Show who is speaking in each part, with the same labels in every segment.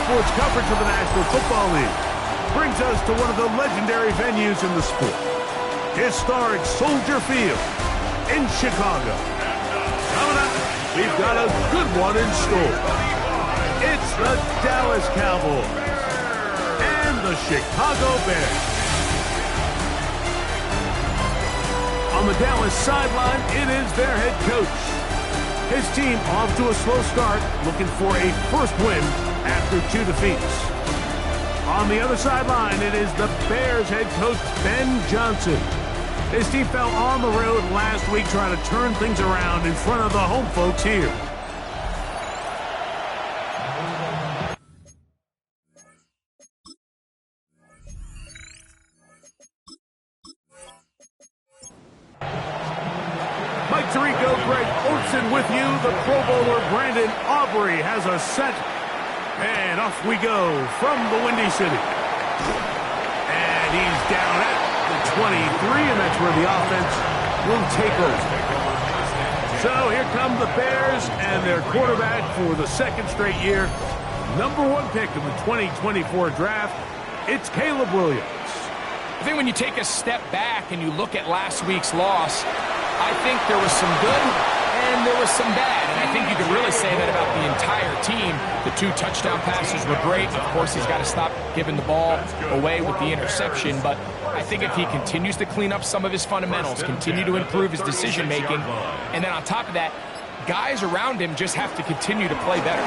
Speaker 1: sports coverage of the National Football League brings us to one of the legendary venues in the sport, historic Soldier Field in Chicago. Coming up, we've got a good one in store. It's the Dallas Cowboys and the Chicago Bears. On the Dallas sideline, it is their head coach. His team off to a slow start, looking for a first win after 2 defeats. On the other sideline, it is the Bears head coach, Ben Johnson. His team fell on the road last week trying to turn things around in front of the home folks here. Mike Tirico, Greg Olsen with you. The Pro Bowler Brandon Aubrey has a set. And off we go from the Windy City. And he's down at the 23, and that's where the offense will take over. So here come the Bears and their quarterback for the second straight year. #1 pick in the 2024 draft. It's Caleb Williams.
Speaker 2: I think when you take a step back and you look at last week's loss, I think there was some good and there was some bad. And I think you could really say that about the entire team. The 2 touchdown passes were great. Of course, he's got to stop giving the ball away with the interception. But I think if he continues to clean up some of his fundamentals, continue to improve his decision-making, and then on top of that, guys around him just have to continue to play better.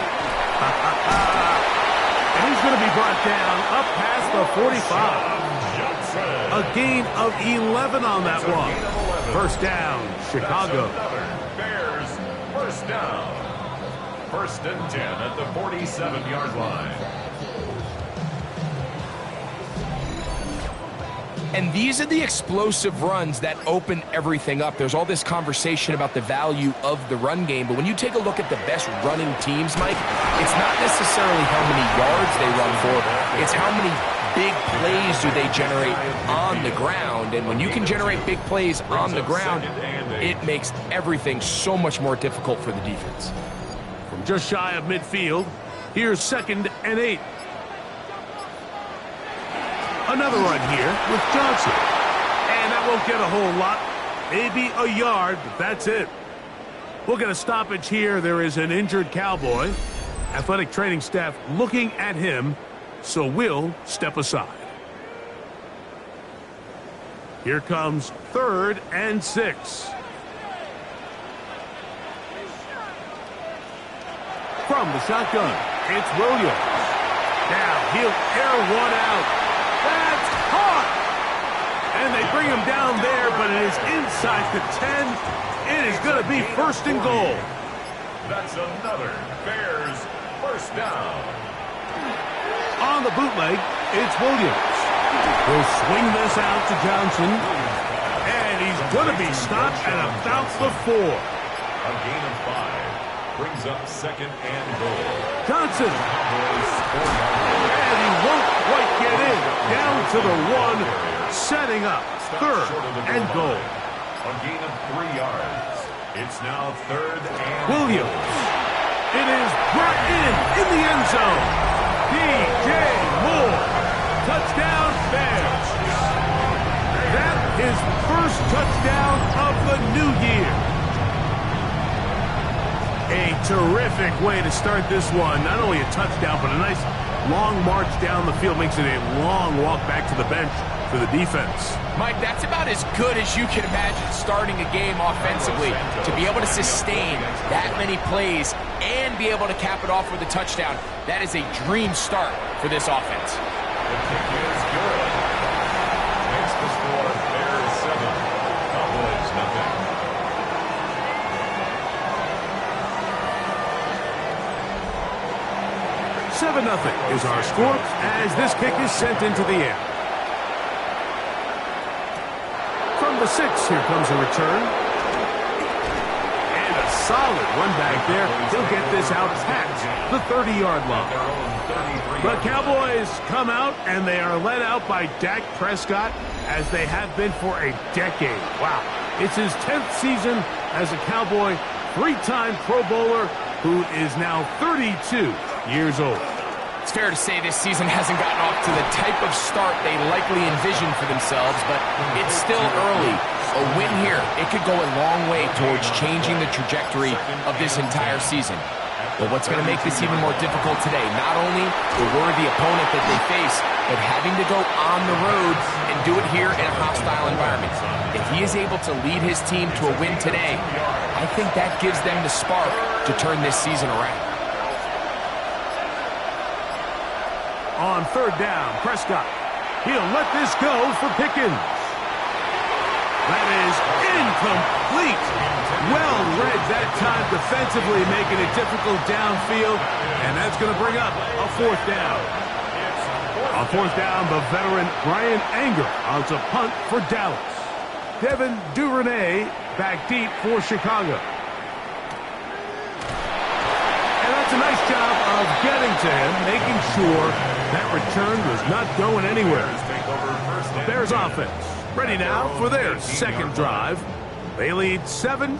Speaker 1: And he's going to be brought down up past the 45. A gain of 11 on that one. First down, Chicago.
Speaker 3: Bears, first down. 1st and 10 at the 47-yard line.
Speaker 2: And these are the explosive runs that open everything up. There's all this conversation about the value of the run game, but when you take a look at the best running teams, Mike, it's not necessarily how many yards they run for, it's how many big plays do they generate on the ground. And when you can generate big plays on the ground, it makes everything so much more difficult for the defense.
Speaker 1: From just shy of midfield, here's 2nd and 8. Another run here with Johnson. And that won't get a whole lot. Maybe a yard, but that's it. We'll get a stoppage here. There is an injured Cowboy. Athletic training staff looking at him, so we'll step aside. Here comes 3rd and 6. From the shotgun, it's Williams. Now he'll air one out. That's caught! And they bring him down there, but it is inside the 10. It is going to be 1st and goal.
Speaker 3: That's another Bears first down.
Speaker 1: On the bootleg, it's Williams. He'll swing this out to Johnson. And he's going to be stopped at about the 4.
Speaker 3: A gain of 5 brings up 2nd and goal.
Speaker 1: Johnson. And he won't quite get in. Down to the 1, setting up 3rd and goal.
Speaker 3: A gain of 3 yards. It's now 3rd and
Speaker 1: Williams. It is brought in the end zone. DJ Moore. Touchdown, Bears. That is first touchdown of the new year. A terrific way to start this one. Not only a touchdown, but a nice long march down the field. Makes it a long walk back to the bench for the defense.
Speaker 2: Mike, that's about as good as you can imagine starting a game offensively. To be able to sustain that many plays and be able to cap it off with a touchdown, that is a dream start for this offense.
Speaker 3: the kick is good. Makes the score Bears 7, Cowboys nothing.
Speaker 1: Nothing is our score as this kick is sent into the air. From the 6, here comes a return. And a solid run back there. He'll get this out past the 30-yard line. The Cowboys come out, and they are led out by Dak Prescott, as they have been for a decade. Wow. It's his 10th season as a Cowboy, 3-time Pro Bowler, who is now 32 years old.
Speaker 2: It's fair to say this season hasn't gotten off to the type of start they likely envisioned for themselves, but it's still early. A win here, it could go a long way towards changing the trajectory of this entire season. But what's going to make this even more difficult today, not only the worthy opponent that they face, but having to go on the road and do it here in a hostile environment. If he is able to lead his team to a win today, I think that gives them the spark to turn this season around.
Speaker 1: On third down, Prescott. He'll let this go for Pickens. That is incomplete. Well read that time defensively, making it difficult downfield, and that's going to bring up a fourth down. On fourth down, the veteran Brian Anger on to punt for Dallas. Devin Duvernay back deep for Chicago. And that's a nice job of getting to him, making sure that return was not going anywhere. The Bears offense ready now for their second drive. They lead 7-0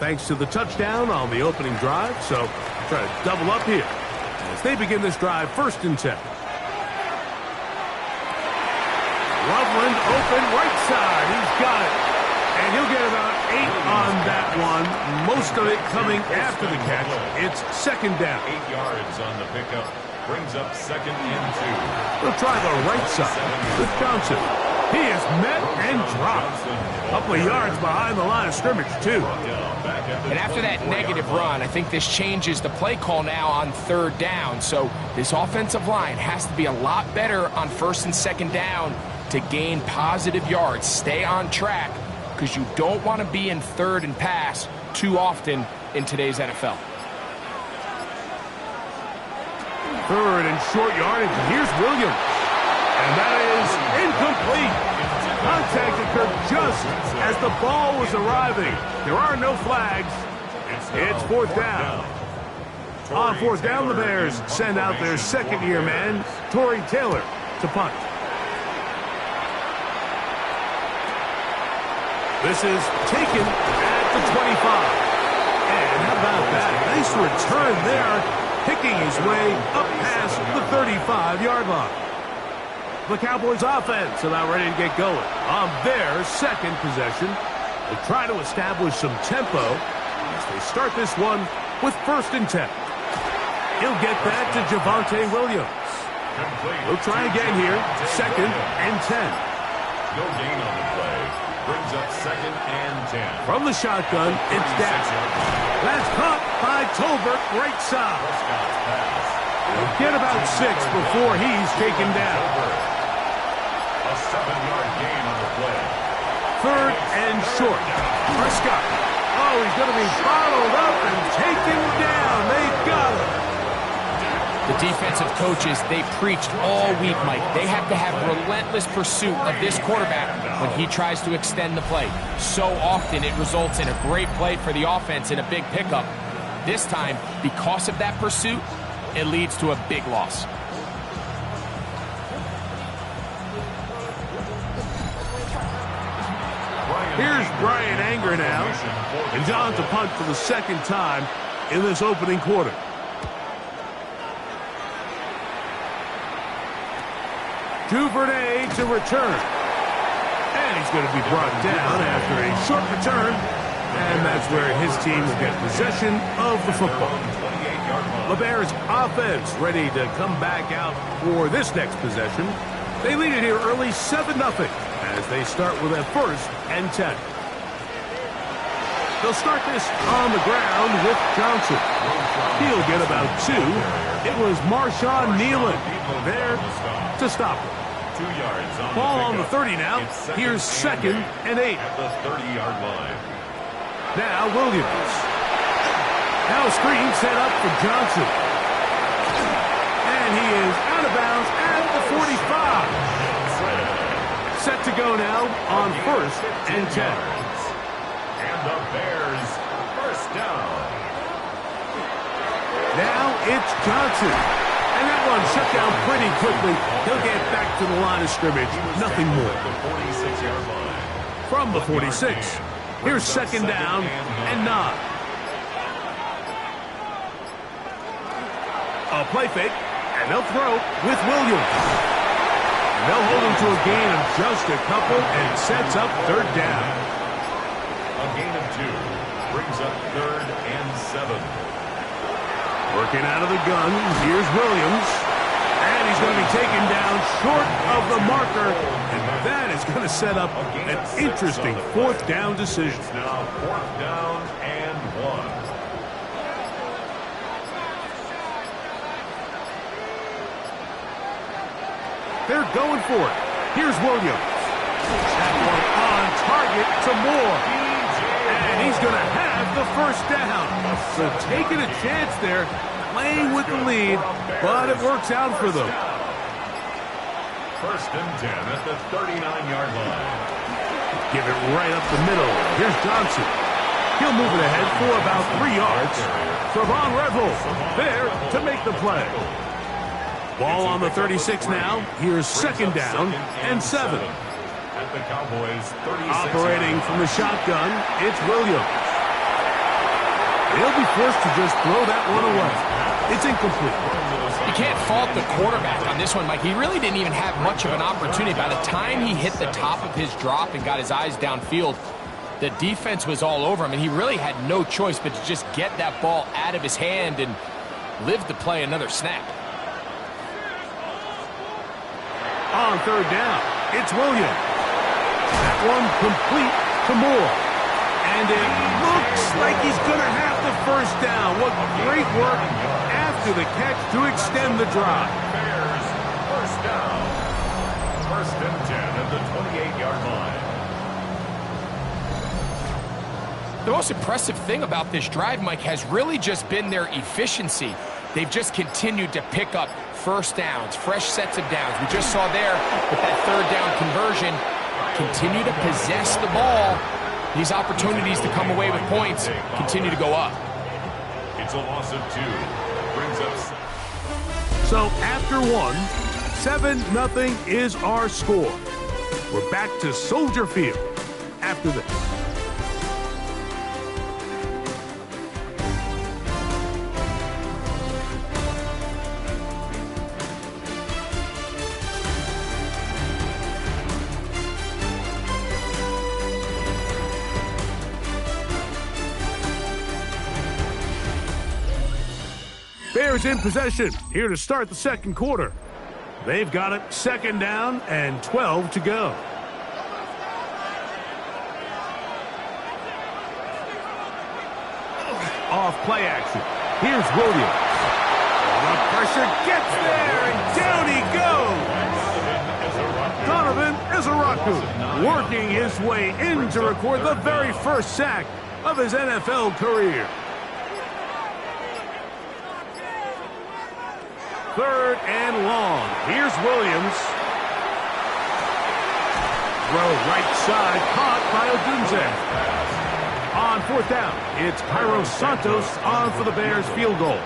Speaker 1: thanks to the touchdown on the opening drive. So try to double up here as they begin this drive 1st and 10. Loveland open right side. He's got it. And he'll get about 8 on that one. Most of it coming after the catch. It's 2nd down.
Speaker 3: 8 yards on the pickup. Brings up 2nd and 2.
Speaker 1: He'll try the right side with Johnson. He is met and dropped. A couple of yards behind the line of scrimmage, too.
Speaker 2: And after that negative run, I think this changes the play call now on 3rd down. So this offensive line has to be a lot better on 1st and 2nd down to gain positive yards. Stay on track because you don't want to be in 3rd and pass too often in today's NFL.
Speaker 1: 3rd and short yardage. Here's Williams. And that is incomplete. Contact occurred just as the ball was arriving. There are no flags. It's 4th down. On 4th down, the Bears send out their 2nd-year man, Torrey Taylor, to punt. This is taken at the 25. And how about that? Nice return there, picking his way up past the 35-yard line. The Cowboys offense about ready to get going. On their 2nd possession, they try to establish some tempo as they start this one with 1st and 10. He'll get that to Javonte Williams. We'll try again here, 2nd and 10.
Speaker 3: No gain on the play. Brings up 2nd and 10.
Speaker 1: From the shotgun, it's down. That's caught by Tolbert, right side. He'll get about 6 before he's taken down.
Speaker 3: A 7-yard gain on the play.
Speaker 1: 3rd and short. Prescott. Oh, he's going to be bottled up and taken down. They've got him.
Speaker 2: The defensive coaches, they preached all week, Mike. They have to have relentless pursuit of this quarterback when he tries to extend the play. So often it results in a great play for the offense and a big pickup. This time, because of that pursuit, it leads to a big loss.
Speaker 1: Here's Brian Anger now. And John to punt for the 2nd time in this opening quarter. Duvernay to return. And he's going to be brought down after a short return. And that's where his team will get possession of the football. The Bears offense ready to come back out for this next possession. They lead it here early 7-0 as they start with a 1st and 10. They'll start this on the ground with Johnson. He'll get about 2. It was Marshawn Nealon there to stop him.
Speaker 3: 2 yards on
Speaker 1: Ball
Speaker 3: the
Speaker 1: on the 30 now. Here's 2nd and 8.
Speaker 3: At the 30-yard line.
Speaker 1: Now Williams. Now a screen set up for Johnson. And he is out of bounds at the 45. Set to go now on 1st and 10.
Speaker 3: And the Bears 1st down.
Speaker 1: Now it's Johnson. And that one shut down pretty quickly. He'll get back to the line of scrimmage. Nothing more.
Speaker 3: The 46-yard line.
Speaker 1: From the 46. Here's 2nd down and 9. A play fake. And And they'll throw with Williams. And they'll hold him to a gain of just a couple and sets up third down.
Speaker 3: A gain of 2 brings up 3rd and 7.
Speaker 1: Working out of the gun, here's Williams. And he's going to be taken down short of the marker. And that is going to set up an interesting fourth down decision.
Speaker 3: It's now 4th down and 1.
Speaker 1: They're going for it. Here's Williams. That one on target to Moore. And he's going to have the first down. So taking a chance there, playing with the lead, but it works out for them.
Speaker 3: 1st and 10 at the 39-yard line.
Speaker 1: Give it right up the middle. Here's Johnson. He'll move it ahead for about 3 yards. Trevon Revel there to make the play. Ball on the 36 now. Here's 2nd down and 7.
Speaker 3: At the Cowboys 36.
Speaker 1: Operating from the shotgun, it's Williams. He'll be forced to just throw that one away. It's incomplete.
Speaker 2: You can't fault the quarterback on this one, Mike. He really didn't even have much of an opportunity. By the time he hit the top of his drop and got his eyes downfield, the defense was all over him, and he really had no choice but to just get that ball out of his hand and live to play another snap.
Speaker 1: On 3rd down, it's Williams. That one complete to Moore. And it looks like he's going to have the first down. What great work after the catch to extend the drive.
Speaker 3: Bears, 1st down. 1st and 10 at the 28-yard line.
Speaker 2: The most impressive thing about this drive, Mike, has really just been their efficiency. They've just continued to pick up first downs, fresh sets of downs. We just saw there with that 3rd down conversion, continue to possess the ball. These opportunities to come away with points continue to go up.
Speaker 3: It's a loss of 2. Brings up.
Speaker 1: So after 1, 7-0 is our score. We're back to Soldier Field after this. Bears in possession, here to start the 2nd quarter. They've got it 2nd down and 12 to go. Off play action. Here's Williams. The pressure gets there, and down he goes. Donovan Izaraku working his way in to record the very first sack of his NFL career. 3rd and long. Here's Williams. Throw right side, caught by Odunze. On 4th down, it's Cairo Santos on for the Bears field goal.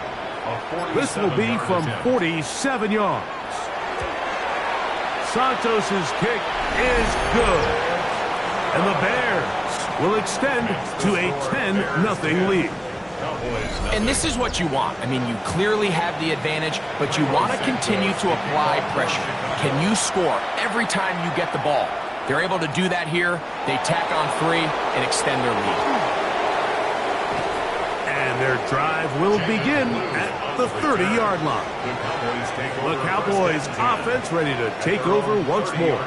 Speaker 1: This will be from 47 yards. Santos' kick is good. And the Bears will extend to a 10-0 lead.
Speaker 2: And this is what you want. I mean, you clearly have the advantage, but you want to continue to apply pressure. Can you score every time you get the ball? They're able to do that here. They tack on 3 and extend their lead. And their drive will begin at the 30-yard line. The Cowboys offense ready to take over once more.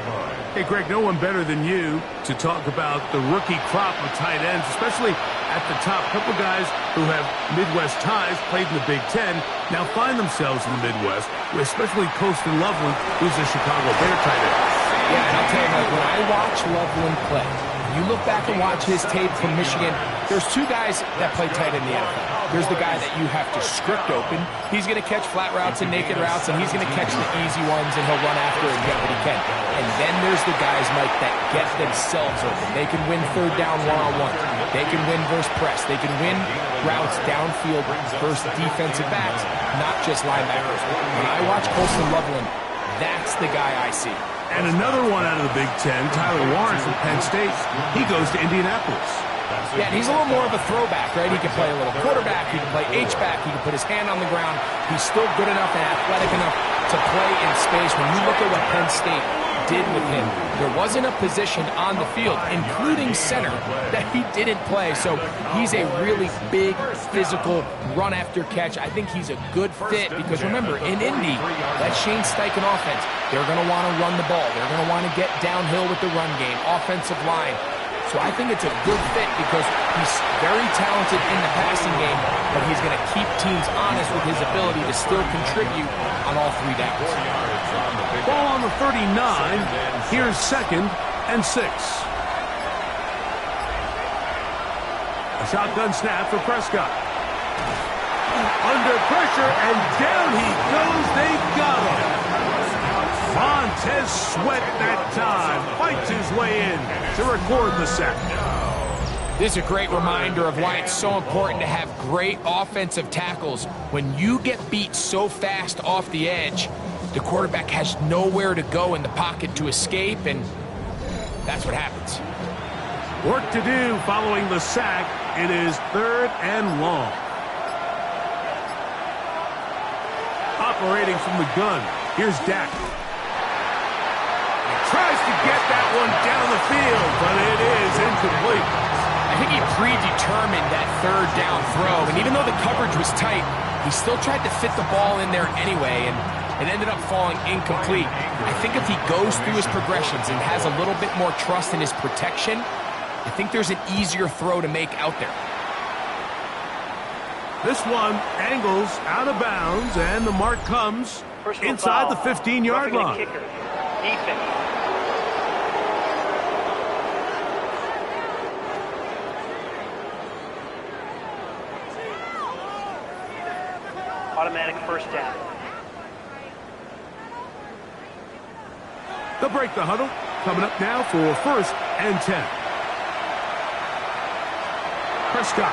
Speaker 2: Hey, Greg, no one better than you to talk about the rookie crop of tight ends, especially at the top. A couple guys who have Midwest ties, played in the Big Ten, now find themselves in the Midwest, especially Colston Loveland, who's a Chicago Bear tight end. Yeah, and I'll tell you, Mike, when I watch Loveland play, you look back and watch his tape from Michigan, there's 2 guys that play tight in the NFL. There's the guy that you have to script open. He's going to catch flat routes and naked routes, and he's going to catch the easy ones, and he'll run after and get what he can. And then there's the guys, Mike, that get themselves open. They can win 3rd down one-on-one. They can win versus press. They can win routes downfield versus defensive backs, not just linebackers. When I watch Colston Loveland, that's the guy I see.
Speaker 1: And another one out of the Big Ten, Tyler Warren from Penn State. He goes to Indianapolis.
Speaker 2: Yeah, and he's a little more of a throwback, right? He can play a little quarterback, he can play H-back, he can put his hand on the ground. He's still good enough and athletic enough to play in space. When you look at what Penn State did with him, there wasn't a position on the field, including center, that he didn't play. So he's a really big, physical, run-after-catch. I think he's a good fit because, remember, in Indy, that Shane Steichen offense, they're going to want to run the ball. They're going to want to get downhill with the run game, offensive line. So I think it's a good fit because he's very talented in the passing game, but he's going to keep teams honest with his ability to still contribute on all 3 downs.
Speaker 1: Ball on the 39. Here's 2nd and 6. A shotgun snap for Prescott. Under pressure, and down he goes. They've got him. Montez Sweat that time fights his way in to record the sack.
Speaker 2: This is a great reminder of why it's so important to have great offensive tackles. When you get beat so fast off the edge, the quarterback has nowhere to go in the pocket to escape, and that's what happens.
Speaker 1: Work to do following the sack. It is 3rd and long. Operating from the gun, here's Dak. Tries to get that one down the field, but it is incomplete.
Speaker 2: I think he predetermined that 3rd down throw, and even though the coverage was tight, he still tried to fit the ball in there anyway, and it ended up falling incomplete. I think if he goes through his progressions and has a little bit more trust in his protection, I think there's an easier throw to make out there.
Speaker 1: This one angles out of bounds, and the mark comes inside the 15-yard line.
Speaker 4: Automatic 1st down.
Speaker 1: They'll break the huddle. Coming up now for 1st and 10. Prescott.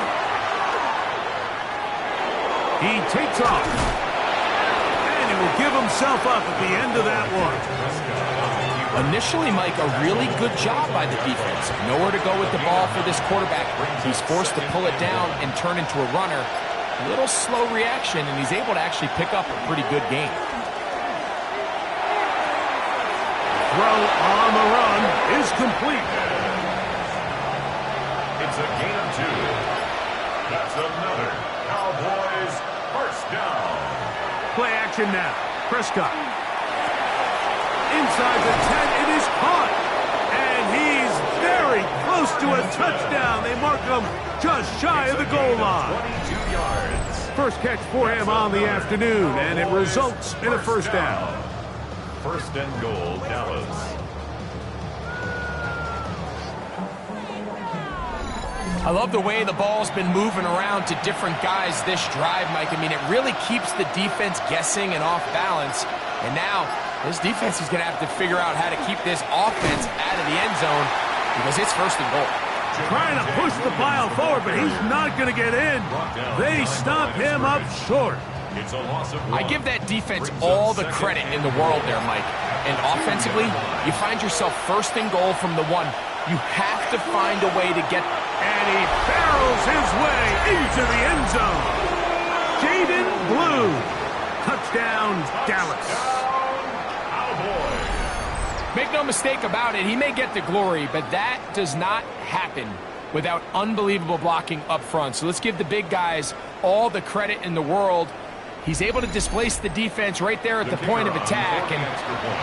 Speaker 1: He takes off. And he will give himself up at the end of that one.
Speaker 2: Initially, Mike, a really good job by the defense. Nowhere to go with the ball for this quarterback. He's forced to pull it down and turn into a runner. A little slow reaction, and he's able to actually pick up a pretty good game.
Speaker 1: Throw on the run is complete.
Speaker 3: It's a gain of 2. That's another Cowboys 1st down.
Speaker 1: Play action now. Prescott. Inside the 10, it is caught. And he's very close to a touchdown. They mark him just shy of the goal line.
Speaker 3: 22 yards.
Speaker 1: First catch for him on the afternoon, and it results in a 1st down.
Speaker 3: 1st and goal, Dallas.
Speaker 2: I love the way the ball's been moving around to different guys this drive, Mike. I mean, it really keeps the defense guessing and off balance. And now, this defense is going to have to figure out how to keep this offense out of the end zone because it's 1st and goal.
Speaker 1: Trying to push the pile forward, but he's not going to get in. They stop him up short.
Speaker 3: It's a loss of 1.
Speaker 2: I give that defense all the credit in the world there, Mike. And offensively, you find yourself 1st and goal from the 1. You have to find a way to get...
Speaker 1: And he barrels his way into the end zone. Jaden Blue. Touchdown, Dallas.
Speaker 3: Cowboys.
Speaker 2: Make no mistake about it, he may get the glory, but that does not happen without unbelievable blocking up front. So let's give the big guys all the credit in the world. He's able to displace the defense right there at the point of attack, and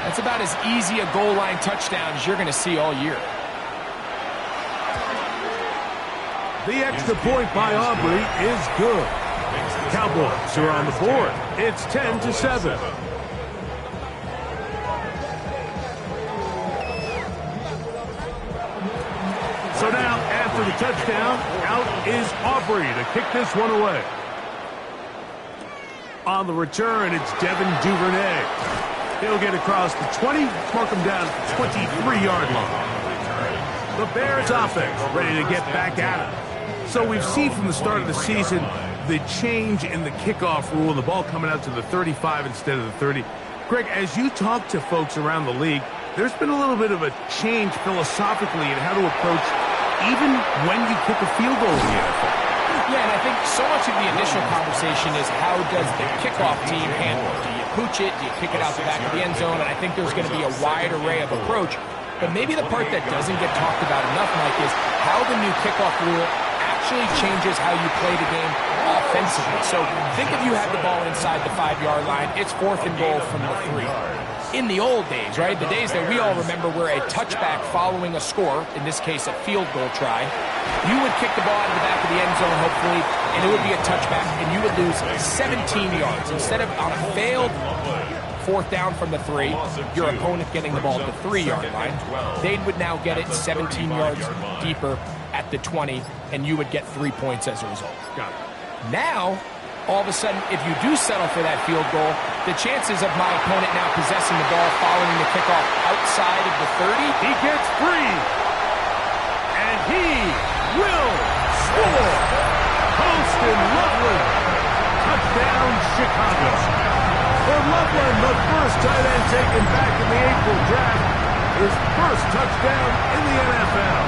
Speaker 2: that's about as easy a goal line touchdown as you're going to see all year.
Speaker 1: The extra point by Aubrey is good. Cowboys are on the board. It's 10-7. So now, after the touchdown, out is Aubrey to kick this one away. On the return, it's Devin Duvernay. He'll get across the 20, mark him down at the 23-yard line. The Bears offense ready to get back at it. So we've seen from the start of the season the change in the kickoff rule and the ball coming out to the 35 instead of the 30. Greg, as you talk to folks around the league, there's been a little bit of a change philosophically in how to approach even when you kick a field goal in the NFL.
Speaker 2: Yeah, and I think so much of the initial conversation is how does the kickoff team handle it? Do you pooch it? Do you kick it out the back of the end zone? And I think there's going to be a wide array of approach. But maybe the part that doesn't get talked about enough, Mike, is how the new kickoff rule actually changes how you play the game offensively. So think if you had the ball inside the 5-yard line, it's 4th and goal from the 3. In the old days, right, the days that we all remember were a touchback following a score, in this case a field goal try, you would kick the ball out of the back of the end zone, hopefully, and it would be a touchback, and you would lose 17 yards. Instead of on a failed 4th down from the 3, your opponent getting the ball at the 3-yard line, they would now get it 17 yards deeper at the 20, and you would get 3 points as a result.
Speaker 1: Got it.
Speaker 2: Now, all of a sudden, if you do settle for that field goal, the chances of my opponent now possessing the ball following the kickoff outside of the 30,
Speaker 1: he gets free, and he will score. Holston Loveland, touchdown Chicago. For Loveland, the first tight end taken back in the April draft, his first touchdown in the NFL.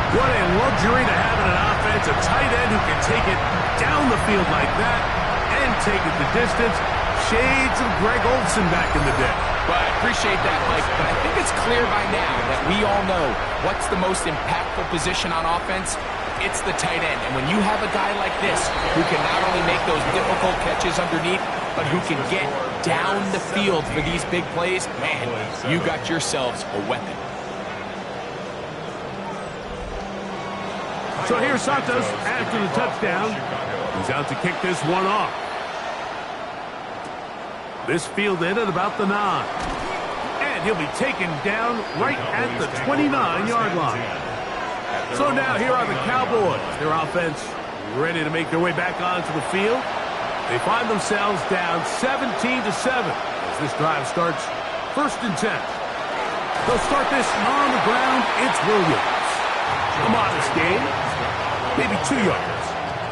Speaker 1: What a luxury to have in an offense, a tight end who can take it down the field like that and take it the distance. Shades of Greg Olsen back in the day.
Speaker 2: Well, I appreciate that, Mike, but I think it's clear by now that we all know what's the most impactful position on offense. It's the tight end. And when you have a guy like this who can not only make those difficult catches underneath, but who can get down the field for these big plays, man, you got yourselves a weapon.
Speaker 1: So here's Santos after the touchdown. He's out to kick this one off. This fielded at about the 9. And he'll be taken down right at the 29-yard line. So now here are the Cowboys. Their offense ready to make their way back onto the field. They find themselves down 17-7 as this drive starts 1st and 10. They'll start this on the ground. It's Williams. A modest game. Maybe 2 yards.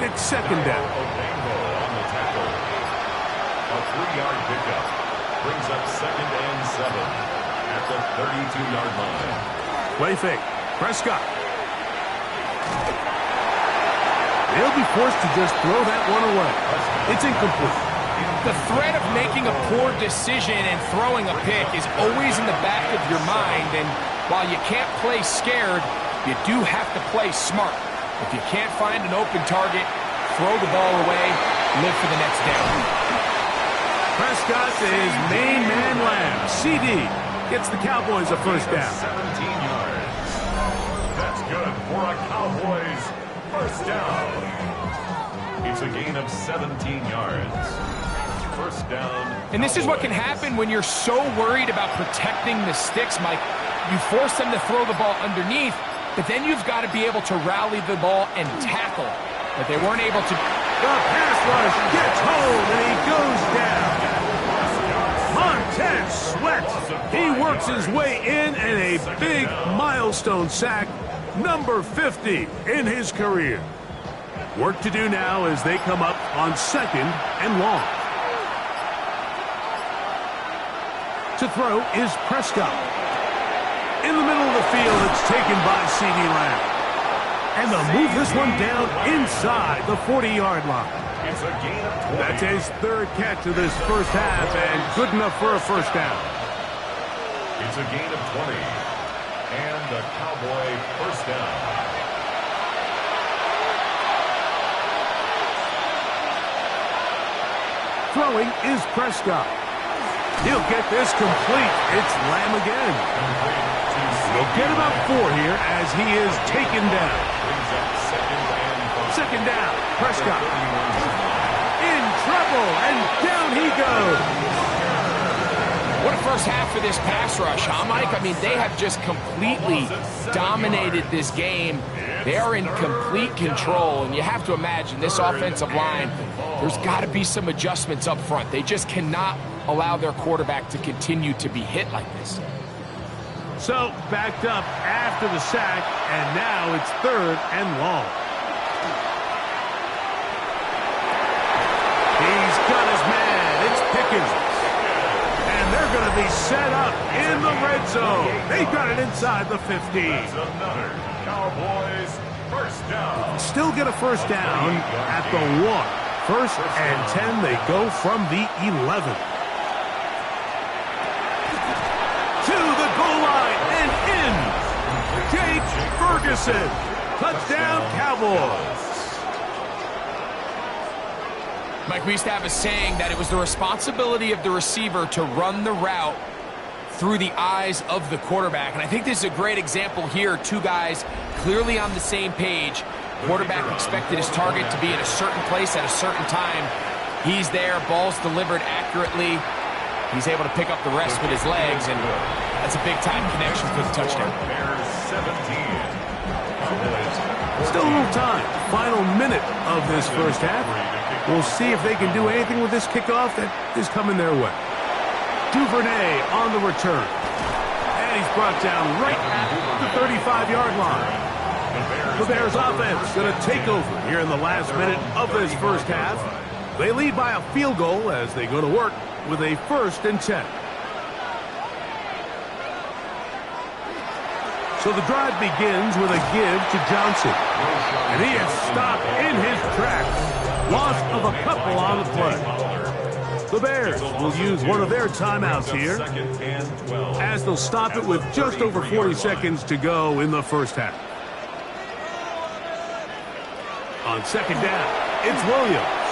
Speaker 1: It's 2nd down.
Speaker 3: A 3-yard pickup brings up 2nd and 7 at the 32-yard line.
Speaker 1: Play fake. Prescott. They'll be forced to just throw that one away. It's incomplete.
Speaker 2: The threat of making a poor decision and throwing a pick is always in the back of your mind, and while you can't play scared, you do have to play smart. If you can't find an open target, throw the ball away, live for the next down.
Speaker 1: Prescott is main man Lamb. CD gets the Cowboys a 1st down.
Speaker 3: 17 yards. That's good for a Cowboys 1st down. It's a gain of 17 yards. 1st down.
Speaker 2: And this is what can happen when you're so worried about protecting the sticks, Mike. You force them to throw the ball underneath, but then you've got to be able to rally the ball and tackle. But they weren't able to.
Speaker 1: The pass rush gets home, and he goes down. Montez Sweat. He works his way in, and a big milestone sack, number 50 in his career. Work to do now as they come up on 2nd and long. To throw is Prescott. In the middle of the field, it's taken by C.D. Lamb. And they'll move this one down inside the 40-yard line.
Speaker 3: It's a gain of 20.
Speaker 1: That's his 3rd catch of this 1st half, and good enough for a 1st down.
Speaker 3: It's a gain of 20. And the Cowboy 1st down.
Speaker 1: Throwing is Prescott. He'll get this complete. It's Lamb again. They'll get about 4 here as he is taken down. 2nd down. Prescott. In trouble, and down he goes.
Speaker 2: What a 1st half for this pass rush, huh, Mike? I mean, they have just completely dominated this game. They are in complete control, and you have to imagine this offensive line, there's got to be some adjustments up front. They just cannot allow their quarterback to continue to be hit like this.
Speaker 1: So, backed up after the sack, and now it's 3rd and long. He's got his man. It's Pickens. And they're going to be set up in the red zone. They've got it inside the 15.
Speaker 3: That's another Cowboys first down.
Speaker 1: Still get a first down at the 1. First and 10, they go from the 11. To the goal line and in. Jake Ferguson. Touchdown, Cowboys.
Speaker 2: Mike, we used to have a saying that it was the responsibility of the receiver to run the route through the eyes of the quarterback. And I think this is a great example here. Two guys clearly on the same page. Quarterback expected his target to be in a certain place at a certain time. He's there, ball's delivered accurately. He's able to pick up the rest with his legs, and that's a big-time connection for the touchdown.
Speaker 1: Still a little time. Final minute of this first half. We'll see if they can do anything with this kickoff that is coming their way. Duvernay on the return. And he's brought down right at the 35-yard line. The Bears offense going to take over here in the last minute of this first half. They lead by a field goal as they go to work with a 1st and 10. So the drive begins with a give to Johnson. And he is stopped in his tracks. Loss of a couple on the play. The Bears will use one of their timeouts here as they'll stop it with just over 40 seconds to go in the first half. On second down, it's Williams.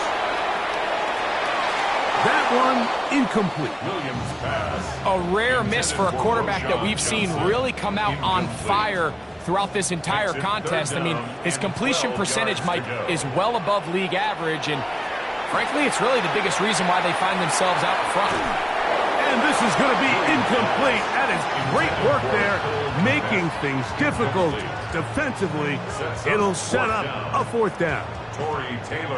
Speaker 1: That one incomplete.
Speaker 3: Williams pass.
Speaker 2: A rare miss for a quarterback that we've seen really come out on fire throughout this entire contest. I mean, his completion percentage, Mike, is well above league average, and frankly, it's really the biggest reason why they find themselves out in front.
Speaker 1: And this is going to be incomplete. That is great work there, making things difficult defensively. It'll set up a 4th down.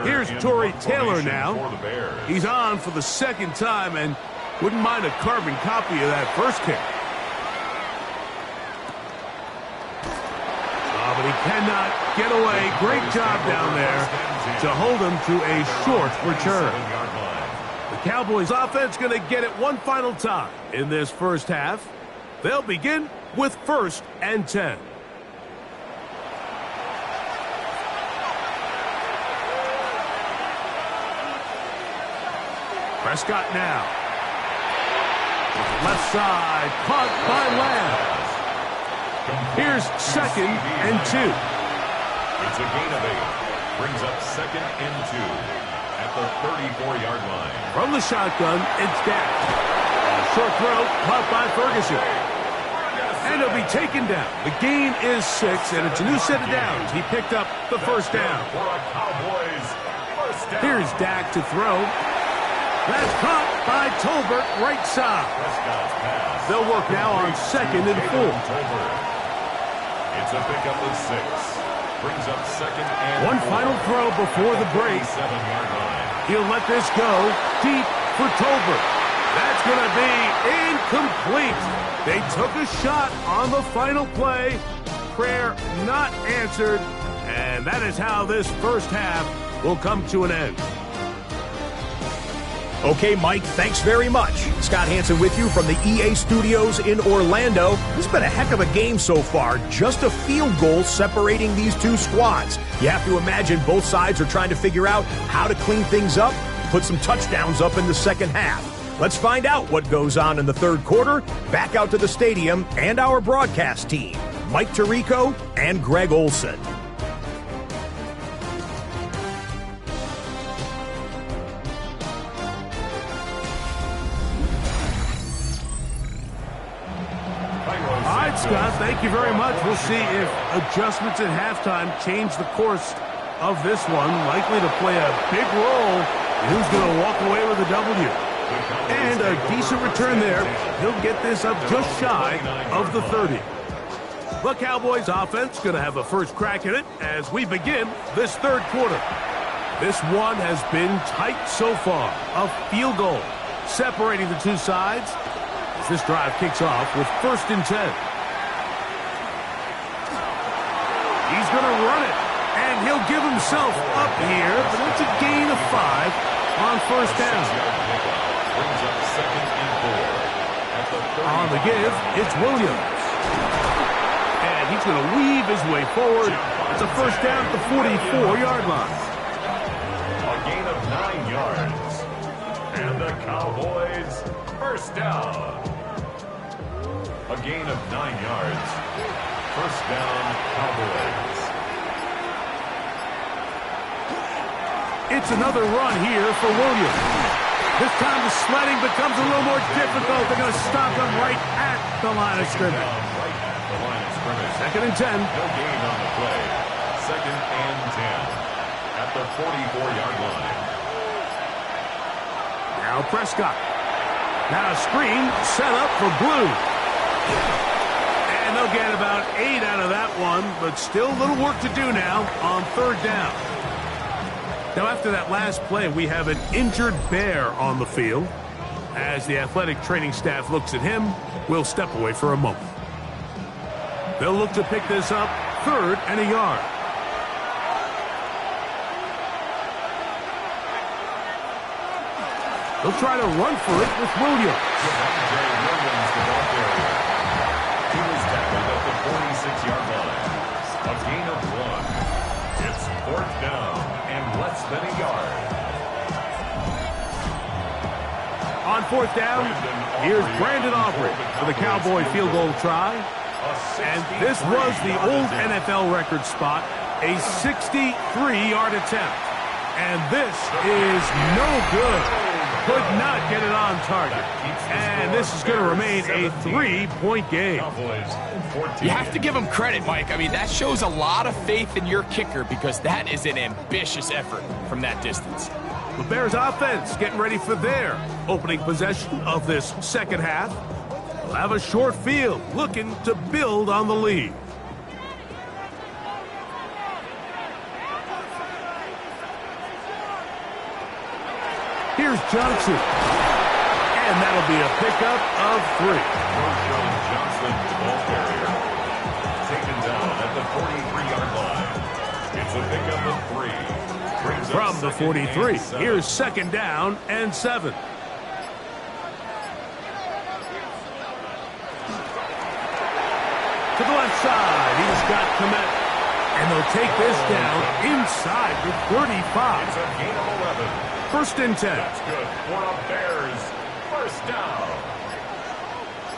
Speaker 1: Here's Torrey Taylor now. He's on for the 2nd time and wouldn't mind a carbon copy of that first kick. But he cannot get away. Great job down there to hold him to a short return. The Cowboys offense going to get it one final time in this first half. They'll begin with 1st and 10. Prescott now. Left side, caught by Lamb. Here's 2nd and 2.
Speaker 3: It's a gain of 8. Brings up 2nd and 2 at the 34-yard line.
Speaker 1: From the shotgun, it's Dak. Short throw, caught by Ferguson. And he'll be taken down. The gain is 6, and it's a new set of downs. He picked up the first down. Here's Dak to throw. That's caught by Tolbert, right side. They'll work now on 2nd and 4.
Speaker 3: It's a pickup of 6. Brings up 2nd and
Speaker 1: one
Speaker 3: 4.
Speaker 1: final throw before the break.
Speaker 3: 7-yard line.
Speaker 1: He'll let this go deep for Tolbert. That's going to be incomplete. They took a shot on the final play. Prayer not answered. And that is how this first half will come to an end.
Speaker 5: Okay, Mike, thanks very much. Scott Hansen with you from the EA Studios in Orlando. This has been a heck of a game so far. Just a field goal separating these two squads. You have to imagine both sides are trying to figure out how to clean things up, put some touchdowns up in the second half. Let's find out what goes on in the third quarter. Back out to the stadium and our broadcast team, Mike Tirico and Greg Olson.
Speaker 1: Scott, thank you very much. We'll see if adjustments at halftime change the course of this one. Likely to play a big role in who's going to walk away with a W. And a decent return there. He'll get this up just shy of the 30. The Cowboys offense going to have a first crack at it as we begin this third quarter. This one has been tight so far. A field goal separating the two sides as this drive kicks off with 1st and 10. He's going to run it, and he'll give himself up here, but it's a gain of 5 on 1st down.
Speaker 3: Brings up 2nd and 4.
Speaker 1: On the give, it's Williams. And he's going to weave his way forward. It's a first down at the 44-yard line.
Speaker 3: A gain of 9 yards. And the Cowboys first down. A gain of 9 yards. First down, Cowboys.
Speaker 1: It's another run here for Williams. This time the sledding becomes a little more difficult. They're going to stop him right at the line of scrimmage.
Speaker 3: Right at the line of scrimmage.
Speaker 1: Second and 10.
Speaker 3: No gain on the play. Second and 10 at the 44-yard line.
Speaker 1: Now Prescott. Now a screen set up for Blue. And they'll get about 8 out of that one, but still a little work to do now on third down. Now after that last play, we have an injured Bear on the field. As the athletic training staff looks at him, we'll step away for a moment. They'll look to pick this up, third and a yard. They'll try to run for it with Williams.
Speaker 3: He was tackled at the 46-yard line. A gain of 1. It's fourth down and less than a yard.
Speaker 1: On fourth down, here's Brandon Aubrey for the Cowboy field goal try. And this was the old NFL record spot, a 63-yard attempt. And this is no good. Could not get it on target. And this is going to remain a 3-point game.
Speaker 2: You have to give him credit, Mike. I mean, that shows a lot of faith in your kicker because that is an ambitious effort from that distance.
Speaker 1: The Bears offense getting ready for their opening possession of this second half. They'll have a short field looking to build on the lead. Here's Johnson. And that'll be a pickup of 3.
Speaker 3: Johnson, the ball carrier, taken down at the 43-yard line. It's a pickup of 3. Brings
Speaker 1: From the 43, here's second down and 7. To the left side, he's got Kmet. And they'll take this down inside the 35.
Speaker 3: It's a gain of 11.
Speaker 1: First and 10.
Speaker 3: That's good for a Bears first down.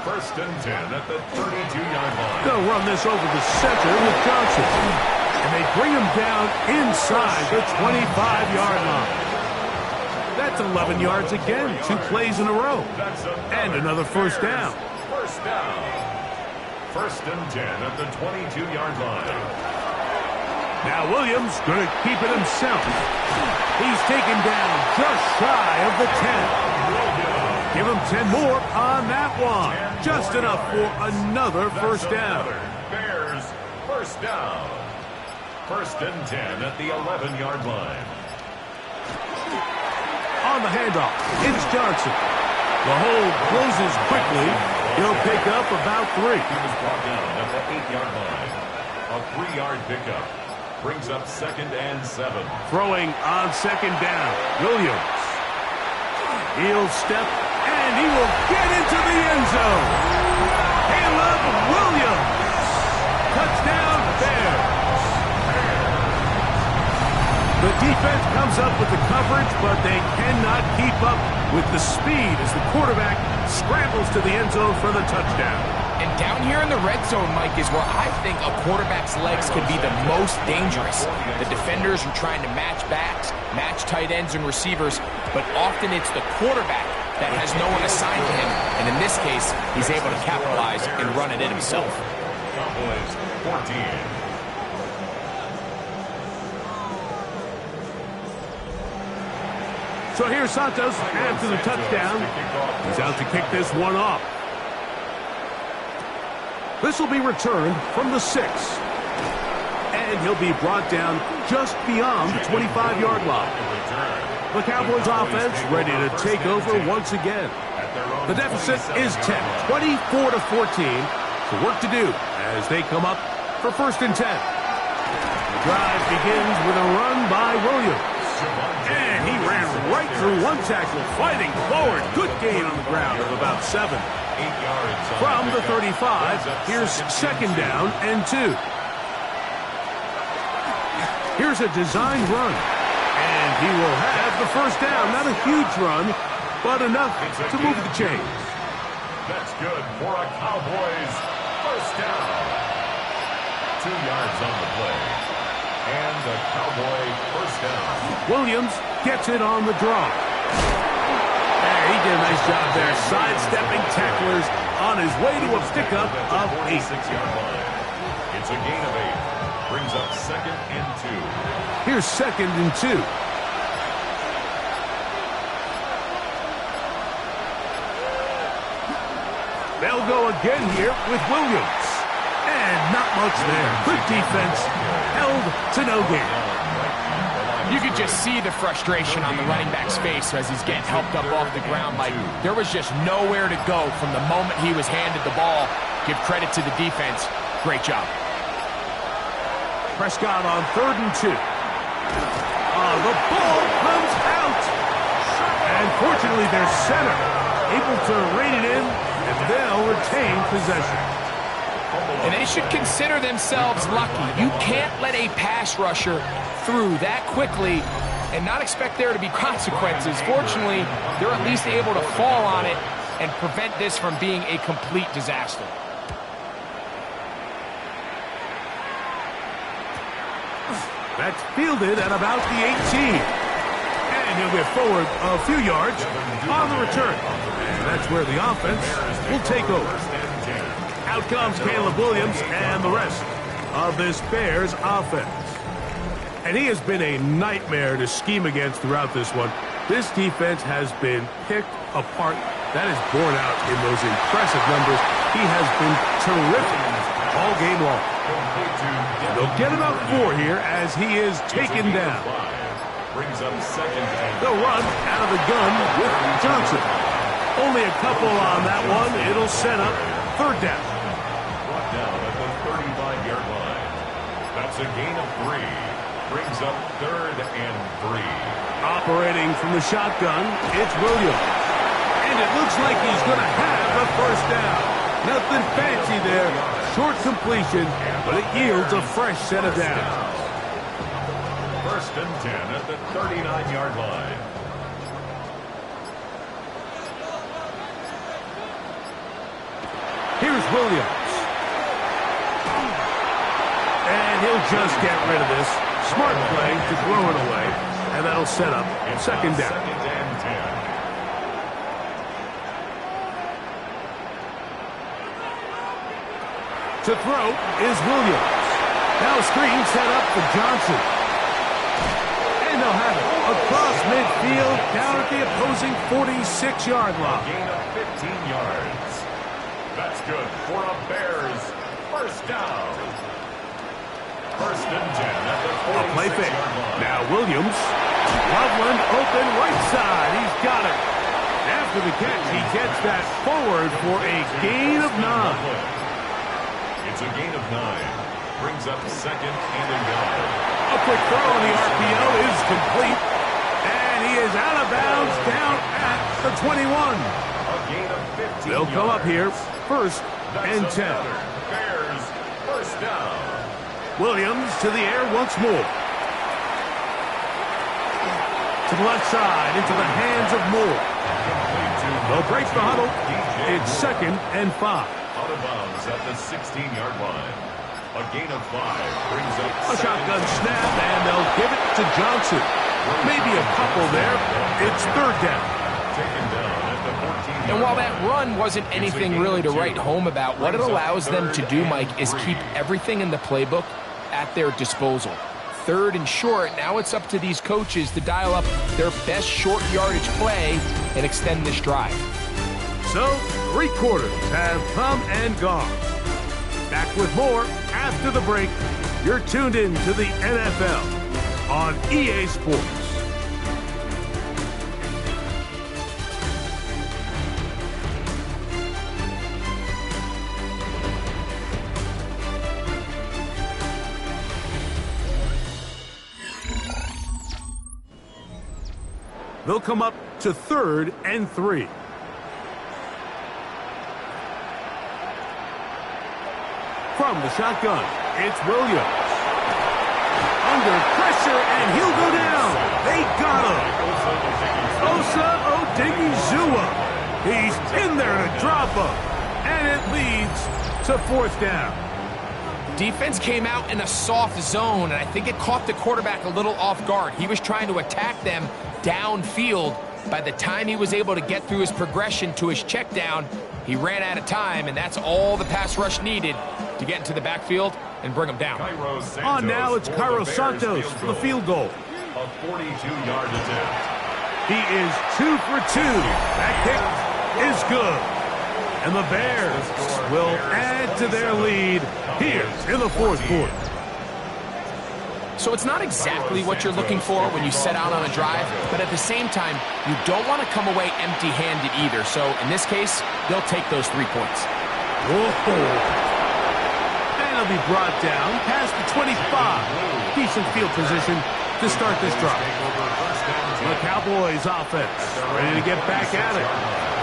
Speaker 3: First and 10 at the 32-yard line.
Speaker 1: They'll run this over the center with Johnson. And they bring him down inside the 25-yard line. That's 11 yards again, 2 plays in a row. And another first down.
Speaker 3: First down. First and 10 at the 22-yard line.
Speaker 1: Now Williams going to keep it himself. He's taken down just shy of the 10. Give him 10 more on that one. Just enough for another first down.
Speaker 3: Bears first down. First and 10 at the 11-yard line.
Speaker 1: On the handoff, it's Johnson. The hold closes quickly. He'll pick up about 3.
Speaker 3: He was brought down at the 8-yard line. A 3-yard pickup. Brings up second and 7.
Speaker 1: Throwing on second down, Williams. He'll step, and he will get into the end zone. Caleb Williams. Touchdown, Bears. The defense comes up with the coverage, but they cannot keep up with the speed as the quarterback scrambles to the end zone for the touchdown.
Speaker 2: And down here in the red zone, Mike, is where I think a quarterback's legs can be the most dangerous. The defenders are trying to match backs, match tight ends and receivers, but often it's the quarterback that has no one assigned to him. And in this case, he's able to capitalize and run it in himself.
Speaker 3: Cowboys 14.
Speaker 1: So here's Santos after the touchdown. He's out to kick this one off. This will be returned from the 6. And he'll be brought down just beyond the 25-yard line. The Cowboys offense ready to take over once again. The deficit is 10, 24-14. So work to do as they come up for first and 10. The drive begins with a run by Williams. And he ran right through one tackle, fighting forward. Good gain on the ground of about 7.
Speaker 3: yards.
Speaker 1: From the 35, here's second down and 2. Here's a designed run. And he will have the first down. Not a huge run, but enough to move the chains.
Speaker 3: That's good for a Cowboys first down. 2 yards on the play. And a Cowboy first down.
Speaker 1: Williams gets it on the draw. He did a nice job there, sidestepping tacklers on his way to a pickup of 8.
Speaker 3: 6-yard line. It's a gain of 8. Brings up second and 2.
Speaker 1: Here's second and 2. They'll go again here with Williams. And not much there. Good defense. Held to no gain.
Speaker 2: You could just see the frustration on the running back's face as he's getting helped up off the ground. Like, there was just nowhere to go from the moment he was handed the ball. Give credit to the defense. Great job.
Speaker 1: Prescott on 3rd and 2. The ball comes out. And fortunately, their center able to rein it in, and they'll retain possession.
Speaker 2: And they should consider themselves lucky. You can't let a pass rusher through that quickly and not expect there to be consequences. Fortunately, they're at least able to fall on it and prevent this from being a complete disaster.
Speaker 1: That's fielded at about the 18. And he'll get forward a few yards on the return. And that's where the offense will take over. Out comes Caleb Williams and the rest of this Bears offense. And he has been a nightmare to scheme against throughout this one. This defense has been picked apart. That is borne out in those impressive numbers. He has been terrific all game long. They'll get about 4 here as he is taken down.
Speaker 3: Brings up second and
Speaker 1: They'll run out of the gun with Johnson. Only a couple on that one. It'll set up 3rd down.
Speaker 3: brought down at the 35-yard line. That's a gain of 3. Brings up 3rd and 3.
Speaker 1: Operating from the shotgun, it's Williams. And it looks like he's going to have a first down. Nothing fancy there. Short completion, but it yields a fresh set of downs.
Speaker 3: 1st and 10 at the 39-yard line.
Speaker 1: Here's Williams. And he'll just get rid of this. Smart play to throw it away. And that'll set up 2nd down.
Speaker 3: 2nd and 10.
Speaker 1: To throw is Williams. Now a screen set up for Johnson. And they'll have it across midfield down at the opposing 46-yard line.
Speaker 3: Gain of 15 yards. That's good for a Bears first down. 1st and 10 at the 46-yard
Speaker 1: A play fake.
Speaker 3: line.
Speaker 1: Now Williams. Loveland open right side. He's got it. After the catch, he gets that forward for a gain of 9.
Speaker 3: It's a gain of 9. Brings up 2nd and a yard.
Speaker 1: A quick throw on the RPO is complete. And he is out of bounds down at the 21.
Speaker 3: A gain of 15
Speaker 1: They'll come up here,
Speaker 3: yards.
Speaker 1: 1st and 10.
Speaker 3: Bears first down.
Speaker 1: Williams to the air once more. To the left side, into the hands of Moore. They'll break the huddle. It's 2nd and 5.
Speaker 3: Out of bounds at the 16-yard line. A gain of 5 brings up
Speaker 1: A shotgun snap, and they'll give it to Johnson. Maybe a couple there. It's 3rd down.
Speaker 3: taken down at the 14-yard
Speaker 2: And while that run wasn't anything really to write home about, what it allows them to do, Mike, is keep everything in the playbook at their disposal. 3rd and short, now it's up to these coaches to dial up their best short yardage play and extend this drive.
Speaker 1: So, 3 quarters have come and gone. Back with more after the break. You're tuned in to the NFL on EA Sports. They'll come up to 3rd and 3. From the shotgun, it's Williams. Under pressure, and he'll go down. They got him. Osa Odigizua. He's in there to drop him. And it leads to fourth down.
Speaker 2: Defense came out in a soft zone, and I think it caught the quarterback a little off guard. He was trying to attack them downfield. By the time he was able to get through his progression to his check down, he ran out of time, and that's all the pass rush needed to get into the backfield and bring him down.
Speaker 1: On now, it's Cairo Santos for the field goal.
Speaker 3: A 42-yard attempt.
Speaker 1: He is 2 for 2. That kick is good. And the Bears will add to their lead here in the fourth quarter.
Speaker 2: So it's not exactly what you're looking for when you set out on a drive, but at the same time, you don't want to come away empty-handed either. So in this case, they'll take those 3 points.
Speaker 1: Whoa. And he'll be brought down past the 25. Decent field position to start this drive. The Cowboys offense ready to get back at it.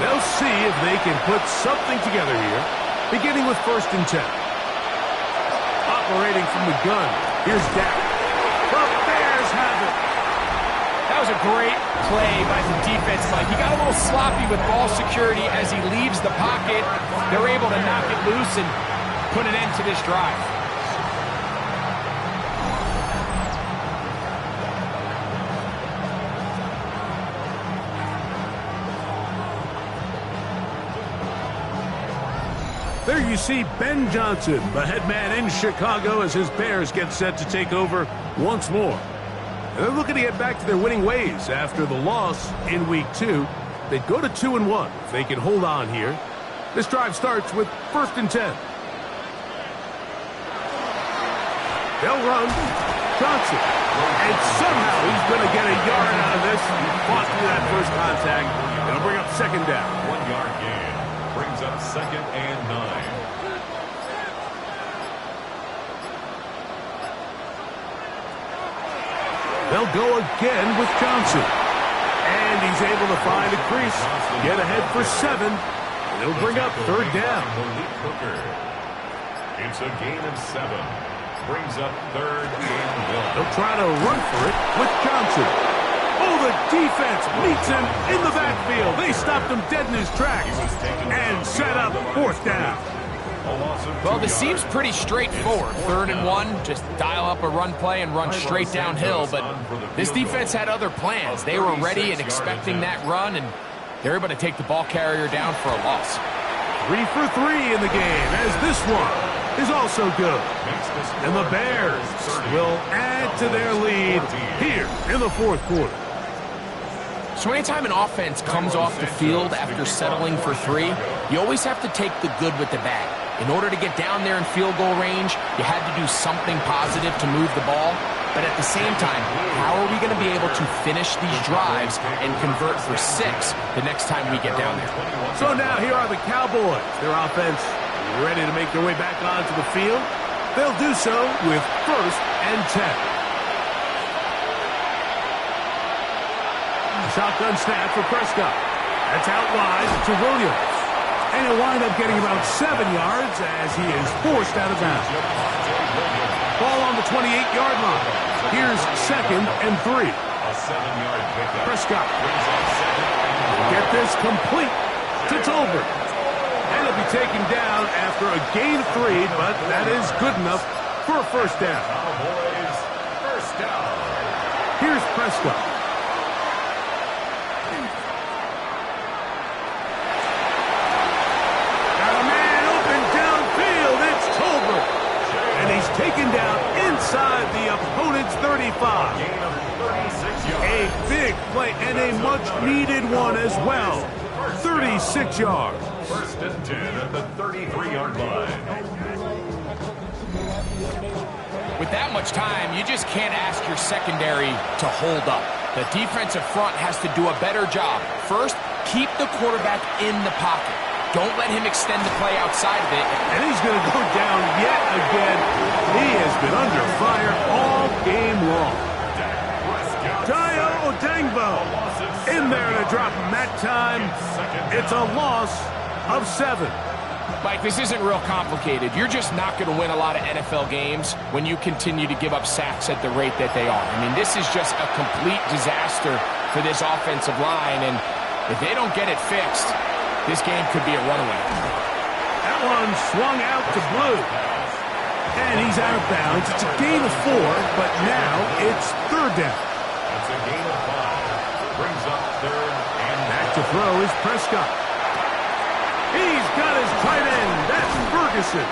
Speaker 1: They'll see if they can put something together here, beginning with 1st and 10. Operating from the gun, here's Dak. The Bears have it.
Speaker 2: That was a great play by the defense, Mike. He got a little sloppy with ball security as he leaves the pocket. They're able to knock it loose and put an end to this drive.
Speaker 1: There you see Ben Johnson, the head man in Chicago, as his Bears get set to take over once more. And they're looking to get back to their winning ways after the loss in Week 2. They'd go to 2-1 if they can hold on here. This drive starts with 1st and 10. They'll run. Johnson. And somehow he's going to get a yard out of this. He fought through that first contact. It'll bring up 2nd down.
Speaker 3: 1-yard gain. Brings up 2nd and 9.
Speaker 1: They'll go again with Johnson. And he's able to find a crease. Get ahead for 7. And it'll bring up 3rd down.
Speaker 3: It's a gain of 7. Brings up 3rd and 1.
Speaker 1: They'll try to run for it with Johnson. Oh, the defense meets him in the backfield. They stopped him dead in his tracks and set up 4th down.
Speaker 2: Well, this seems pretty straightforward. 3rd and 1, just dial up a run play and run straight downhill. But this defense had other plans. They were ready and expecting that run, and they're able to take the ball carrier down for a loss.
Speaker 1: 3 for 3 in the game, as this one is also good. And the Bears will add to their lead here in the 4th quarter.
Speaker 2: So anytime an offense comes off the field after settling for 3, you always have to take the good with the bad. In order to get down there in field goal range, you had to do something positive to move the ball. But at the same time, how are we going to be able to finish these drives and convert for 6 the next time we get down there?
Speaker 1: So now here are the Cowboys. Their offense ready to make their way back onto the field. They'll do so with 1st and 10. Shotgun snap for Prescott. That's out wide to Williams. And he'll wind up getting about 7 yards as he is forced out of bounds. Ball on the 28-yard line. Here's 2nd and 3.
Speaker 3: A 7-yard pickup.
Speaker 1: Prescott. Get this complete to Tolbert. And he'll be taken down after a gain of 3, but that is good enough for a 1st down.
Speaker 3: Cowboys, 1st down.
Speaker 1: Here's Prescott. Taken down inside the opponent's 35. A big play and a much-needed one as well. 36 yards.
Speaker 3: 1st and 10 at the 33-yard line.
Speaker 2: With that much time, you just can't ask your secondary to hold up. The defensive front has to do a better job. First, keep the quarterback in the pocket. Don't let him extend the play outside of it.
Speaker 1: And he's going to go down yet again. He has been under fire all game long. Dio Odengbo in there to drop him that time. It's a loss of 7.
Speaker 2: Mike, this isn't real complicated. You're just not going to win a lot of NFL games when you continue to give up sacks at the rate that they are. I mean, this is just a complete disaster for this offensive line, and if they don't get it fixed, this game could be a runaway.
Speaker 1: That one swung out to Blue. And he's out of bounds. It's a gain of 4, but now it's third down.
Speaker 3: That's a gain of 5. Brings up third and
Speaker 1: back to throw is Prescott. He's got his tight end. That's Ferguson.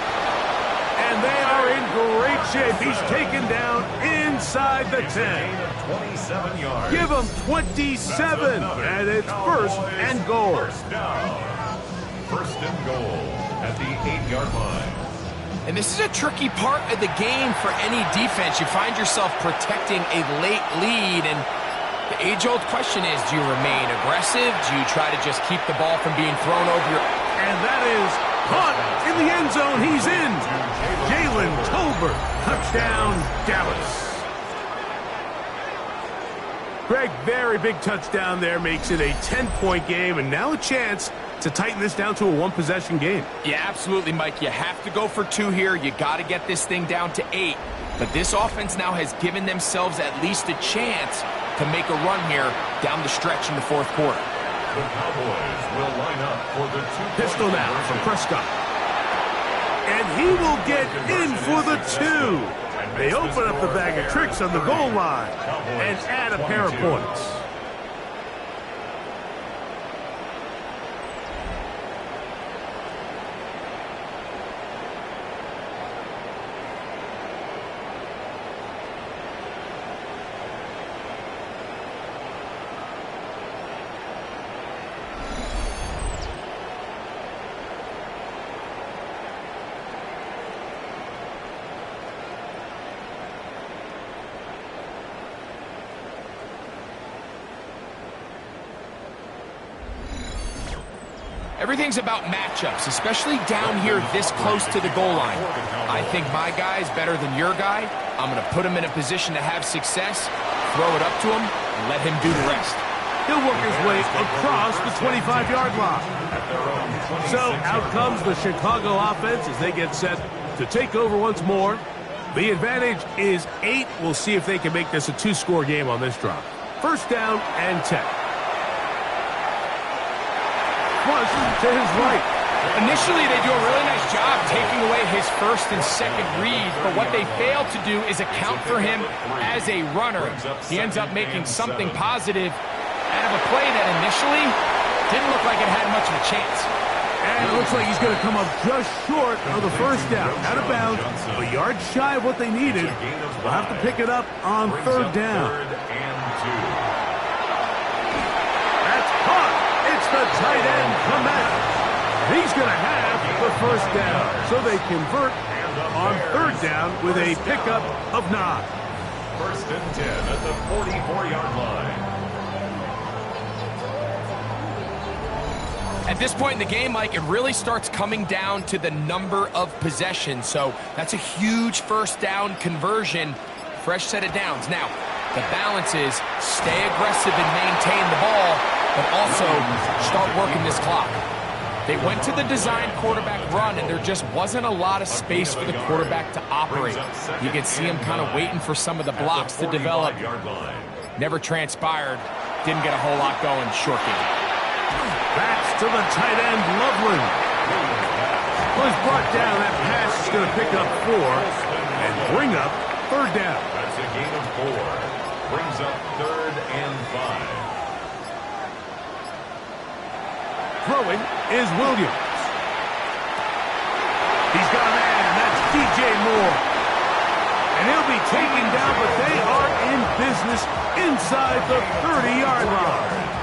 Speaker 1: And they are in great shape. He's taken down inside the 10.
Speaker 3: 27 yards.
Speaker 1: Give him 27. And it's first and goal.
Speaker 3: First down. First and goal at the 8-yard line.
Speaker 2: And this is a tricky part of the game for any defense. You find yourself protecting a late lead, and the age-old question is, do you remain aggressive? Do you try to just keep the ball from being thrown over your...
Speaker 1: And that is caught in the end zone. He's in. Jalen Tolbert. Touchdown, Dallas. Greg, very big touchdown there. Makes it a 10-point game, and now a chance to tighten this down to a one-possession game.
Speaker 2: Yeah, absolutely, Mike. You have to go for 2 here. You got to get this thing down to 8. But this offense now has given themselves at least a chance to make a run here down the stretch in the fourth quarter.
Speaker 3: The Cowboys will line up for the 2-point
Speaker 1: pistol now from Prescott. And he will get in for the 2. They open up the bag of tricks on the goal line and add a pair of points.
Speaker 2: Everything's about matchups, especially down here this close to the goal line. I think my guy's better than your guy. I'm going to put him in a position to have success, throw it up to him, and let him do the rest.
Speaker 1: He'll work his way across the 25-yard line. So out comes the Chicago offense as they get set to take over once more. The advantage is 8. We'll see if they can make this a 2-score game on this drive. First down and 10. Plus to his right.
Speaker 2: Initially, they do a really nice job taking away his first and second read, but what they fail to do is account for him as a runner. He ends up making something positive out of a play that initially didn't look like it had much of a chance.
Speaker 1: And it looks like he's going to come up just short of the first down. Out of bounds, a yard shy of what they needed. They'll have to pick it up on third down. That's caught. It's the tight end, Clement. He's going to have the first down. So they convert on third down with a pickup of 9.
Speaker 3: First and 10 at the 44-yard line.
Speaker 2: At this point in the game, Mike, it really starts coming down to the number of possessions. So that's a huge first down conversion. Fresh set of downs. Now, the balance is stay aggressive and maintain the ball, but also start working this clock. They went to the design quarterback run, and there just wasn't a lot of space for the quarterback to operate. You can see him kind of waiting for some of the blocks to develop. Never transpired. Didn't get a whole lot going. Short game.
Speaker 1: Backs to the tight end, Loveland. Was brought down. That pass is going to pick up 4 and bring up third down.
Speaker 3: That's a gain of 4. Brings up third and 5.
Speaker 1: Throwing is Williams. He's got a man, and that's DJ Moore. And he'll be taken down, but they are in business inside the 30-yard line.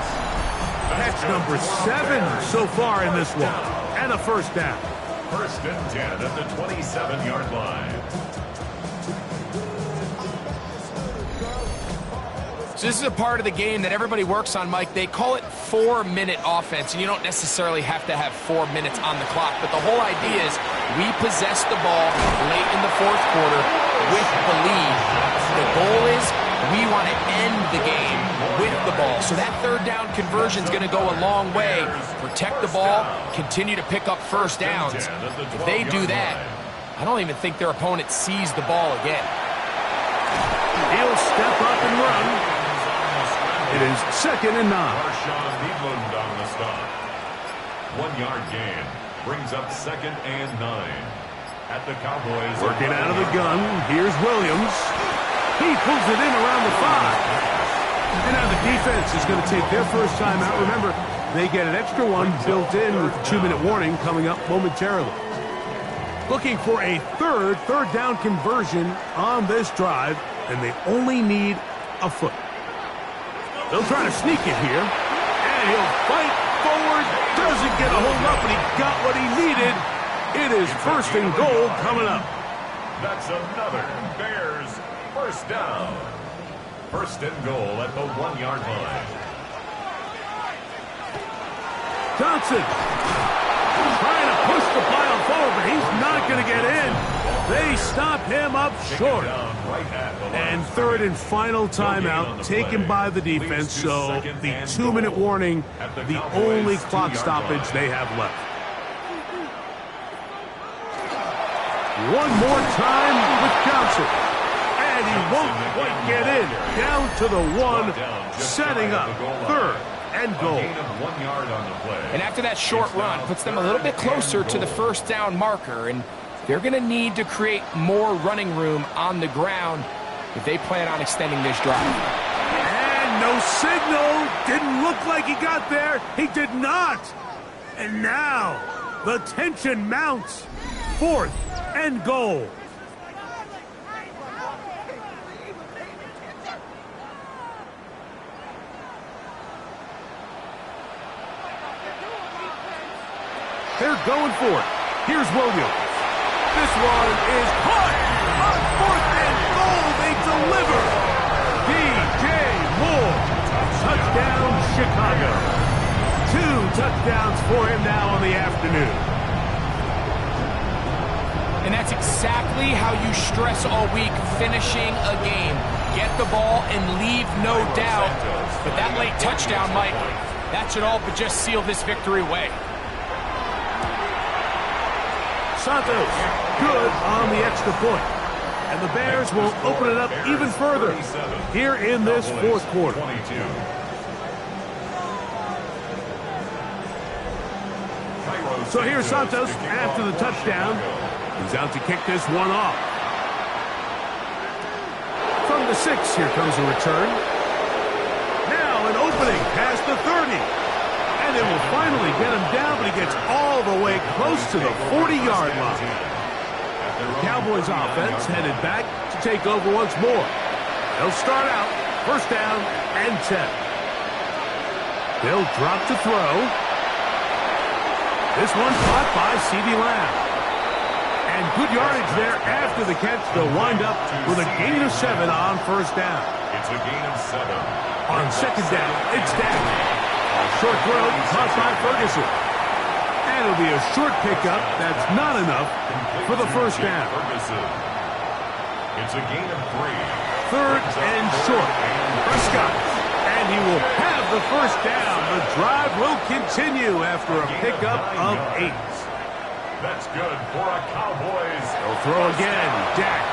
Speaker 1: Catch number 7 so far in this one. And a first down.
Speaker 3: First and 10 at the 27-yard line.
Speaker 2: So this is a part of the game that everybody works on, Mike. They call it 4-minute offense, and you don't necessarily have to have 4 minutes on the clock. But the whole idea is we possess the ball late in the fourth quarter with the lead. The goal is we want to end the game with the the ball. So that third down conversion is going to go a long way. Protect the ball, continue to pick up first downs. If they do that, I don't even think their opponent sees the ball again.
Speaker 1: He'll step up and run. It is 2nd and 9.
Speaker 3: On the stop. 1 yard gain brings up 2nd and 9. At the Cowboys.
Speaker 1: Working out of the gun. Here's Williams. He pulls it in around the 5. And now the defense is going to take their first time out. Remember, they get an extra one built in with a 2-minute warning coming up momentarily. Looking for a third down conversion on this drive, and they only need a foot. They'll try to sneak it here, and he'll fight forward. Doesn't get a hold up, but he got what he needed. It is 1st and goal coming up.
Speaker 3: That's another Bears first down. 1st and goal at the 1 yard line.
Speaker 1: Johnson trying to push the pile forward, but he's not going to get in. They stop him up short. And 3rd and final timeout taken by the defense, so the 2-minute warning, the only clock stoppage they have left. One more time with Johnson. And he won't quite get in. Down to the 1, setting up 3rd and goal.
Speaker 2: And after that short run, puts them a little bit closer to the first down marker, and they're going to need to create more running room on the ground if they plan on extending this drive.
Speaker 1: And no signal. Didn't look like he got there. He did not. And now the tension mounts. 4th and goal. They're going for it. Here's Williams. This one is caught. On 4th and goal, they deliver. DJ Moore. Touchdown, Chicago. 2 touchdowns for him now on the afternoon.
Speaker 2: And that's exactly how you stress all week, finishing a game. Get the ball and leave no doubt. But that late touchdown, Mike, that should all but just seal this victory away.
Speaker 1: Santos, good on the extra point. And the Bears will open it up even further here in this 4th quarter. So here's Santos after the touchdown. He's out to kick this one off. From the 6, here comes a return. Now an opening past the 30. And it will finally get him down, but he gets all the way close to the 40-yard line. The Cowboys offense headed back to take over once more. They'll start out 1st down and 10. They'll drop to throw. This one caught by CeeDee Lamb. And good yardage there after the catch. They'll wind up with a gain of 7 on 1st down.
Speaker 3: It's a gain of 7.
Speaker 1: On 2nd down, it's down. Short throw caught by Ferguson. And it'll be a short pickup. That's not enough for the 1st down.
Speaker 3: It's a gain of 3.
Speaker 1: 3rd and short. Prescott. And he will have the 1st down. The drive will continue after a pickup of 8.
Speaker 3: That's good for a Cowboys.
Speaker 1: They'll throw again. Dak.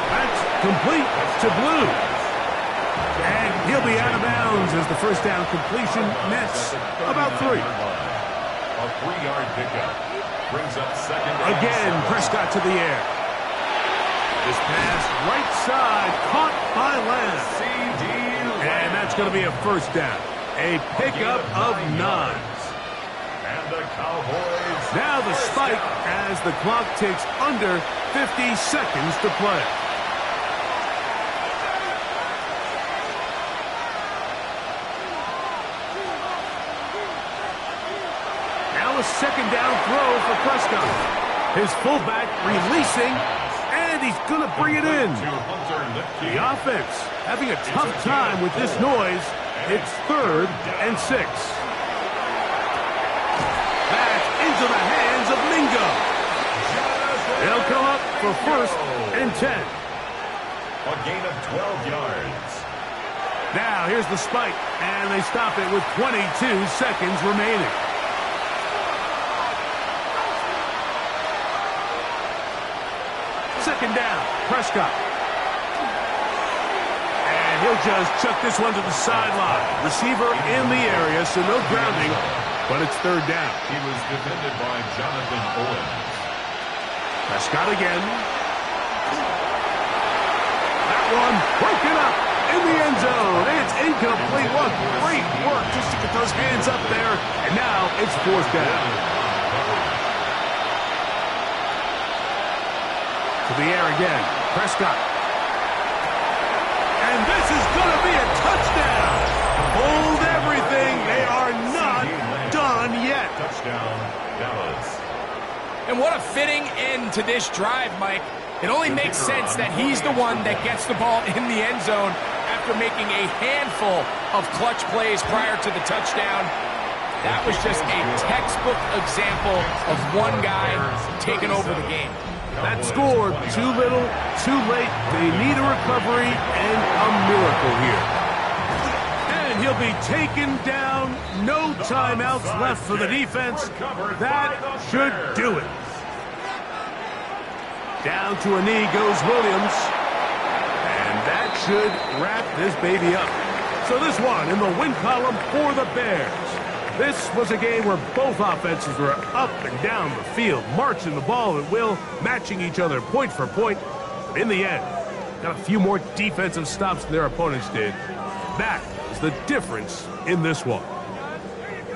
Speaker 1: That's complete to Blue. And he'll be out of bounds as the 1st down completion nets about 3.
Speaker 3: A 3-yard pickup brings up 2nd.
Speaker 1: Again, Prescott to the air. This pass right side caught by Lamb. And that's going to be a 1st down. A pickup of 9.
Speaker 3: And the Cowboys.
Speaker 1: Now the spike as the clock ticks under 50 seconds to play. Now a 2nd down throw for Prescott. His fullback releasing, and he's going to bring it in. The offense having a tough time with this noise. It's 3rd and 6. Back into the hands of Mingo. They'll come up for 1st and 10.
Speaker 3: A gain of 12 yards.
Speaker 1: Now, here's the spike, and they stop it with 22 seconds remaining. Second down, Prescott. And he'll just chuck this one to the sideline. Receiver in the area, so no grounding, but it's third down.
Speaker 3: He was defended by Jonathan Owens.
Speaker 1: Prescott again. That one broken up in the end zone. It's incomplete. What great work just to get those hands up there. And now it's fourth down. To the air again. Prescott. And this is going to be a touchdown. Hold everything. They are not done yet.
Speaker 3: Touchdown, Dallas.
Speaker 2: And what a fitting end to this drive, Mike. It only makes sense that he's the one that gets the ball in the end zone after making a handful of clutch plays prior to the touchdown. That was just a textbook example of one guy taking over the game.
Speaker 1: That score, too little, too late. They need a recovery and a miracle here. And he'll be taken down. No timeouts left for the defense. That should do it. Down to a knee goes Williams. And that should wrap this baby up. So this one in the win column for the Bears. This was a game where both offenses were up and down the field, marching the ball at will, matching each other point for point. But in the end, got a few more defensive stops than their opponents did. That is the difference in this one.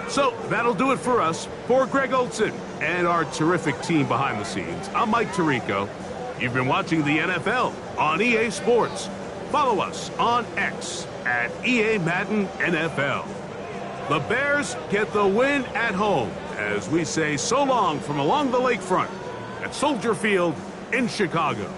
Speaker 1: So that'll do it for us. For Greg Olsen and our terrific team behind the scenes, I'm Mike Tirico. You've been watching the NFL on EA Sports. Follow us on X at EA Madden NFL. The Bears get the win at home as we say so long from along the lakefront at Soldier Field in Chicago.